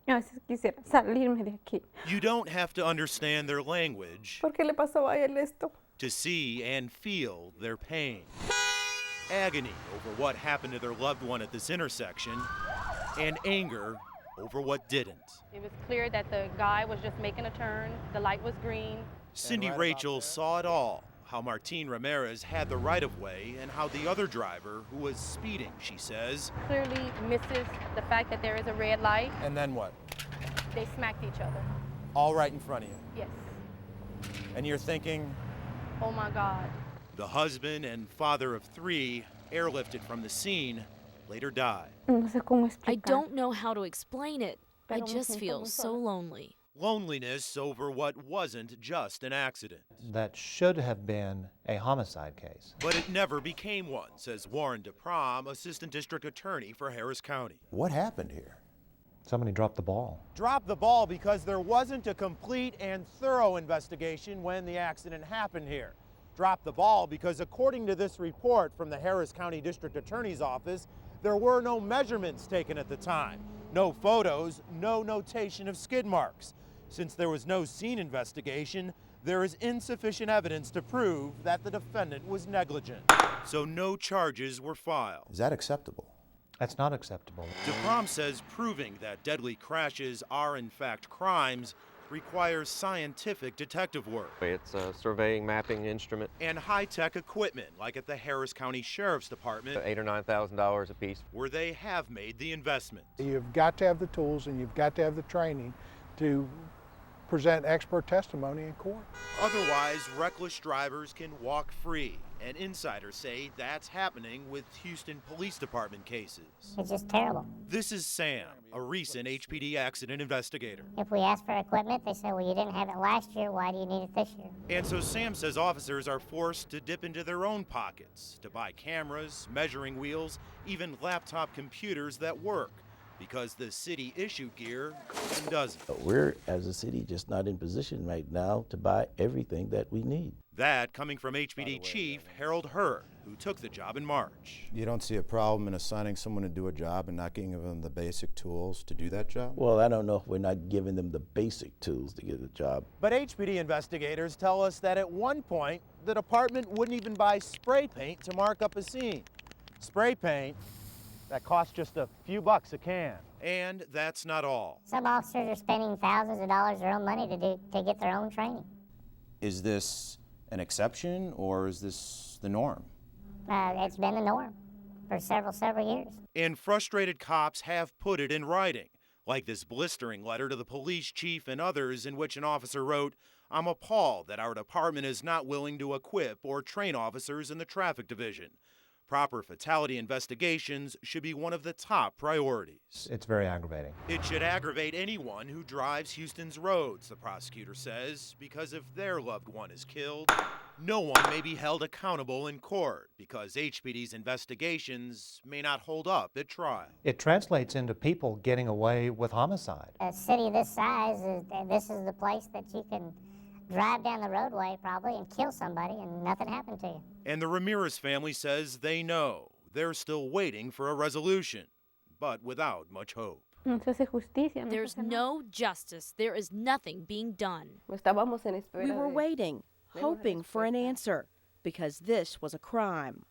A veces quisiera salirme de aquí. You don't have to understand their language ¿Por qué le pasó a él esto? to see and feel their pain. Agony over what happened to their loved one at this intersection, and anger over what didn't. It was clear that the guy was just making a turn. The light was green. Cindy Rachel saw it all, how Martin Ramirez had the right-of-way and how the other driver, who was speeding, she says, Clearly misses the fact that there is a red light. And then what? They smacked each other. All right in front of you. Yes. And you're thinking, Oh my God. the husband and father of 3, airlifted from the scene, later died. No sé cómo explicar. I don't know how to explain it. I Pero me just siento feel muy so sola. lonely. Loneliness over what wasn't just an accident. That should have been a homicide case. But it never became one, says Warren DeProm, Assistant District Attorney for Harris County. What happened here? Somebody dropped the ball. drop the ball because there wasn't a complete and thorough investigation when the accident happened here. Drop the ball because according to this report from the Harris County District Attorney's Office, there were no measurements taken at the time, no photos, no notation of skid marks. Since there was no scene investigation, there is insufficient evidence to prove that the defendant was negligent. So no charges were filed. Is that acceptable? That's not acceptable. DeProm says proving that deadly crashes are in fact crimes requires scientific detective work It's a surveying mapping instrument, and high-tech equipment like at the Harris County Sheriff's Department, $8,000 or $9,000 a piece. where they have made the investment. You've got to have the tools and you've got to have the training to present expert testimony in court. Otherwise, reckless drivers can walk free, and insiders say that's happening with Houston Police Department cases. It's just terrible. This is Sam, a recent HPD accident investigator. If we ask for equipment, they say, well, you didn't have it last year, why do you need it this year? And so Sam says officers are forced to dip into their own pockets to buy cameras, measuring wheels, even laptop computers that work, because the city issued gear often doesn't. We're, as a city, just not in position right now to buy everything that we need. That coming from HPD Chief Harold Hurd, who took the job in March. You don't see a problem in assigning someone to do a job and not giving them the basic tools to do that job? Well, I don't know if we're not giving them the basic tools to get the job. But HPD investigators tell us that at one point, the department wouldn't even buy spray paint to mark up a scene. Spray paint that costs just a few bucks a can. And that's not all. Some officers are spending thousands of dollars of their own money to get their own training. Is this an exception or is this the norm? It's been the norm for several years. And frustrated cops have put it in writing, like this blistering letter to the police chief and others in which an officer wrote, "I'm appalled that our department is not willing to equip or train officers in the traffic division. Proper fatality investigations should be one of the top priorities." It's very aggravating. It should aggravate anyone who drives Houston's roads, the prosecutor says, because if their loved one is killed, no one may be held accountable in court because HPD's investigations may not hold up at trial. It translates into people getting away with homicide. A city this size, this is the place that you can drive down the roadway probably and kill somebody and nothing happened to you. And the Ramirez family says they know. They're still waiting for a resolution, but without much hope. No se hace justicia. No se There's hace nada. no justice. There is nothing being done. We were waiting, hoping for an answer, because this was a crime.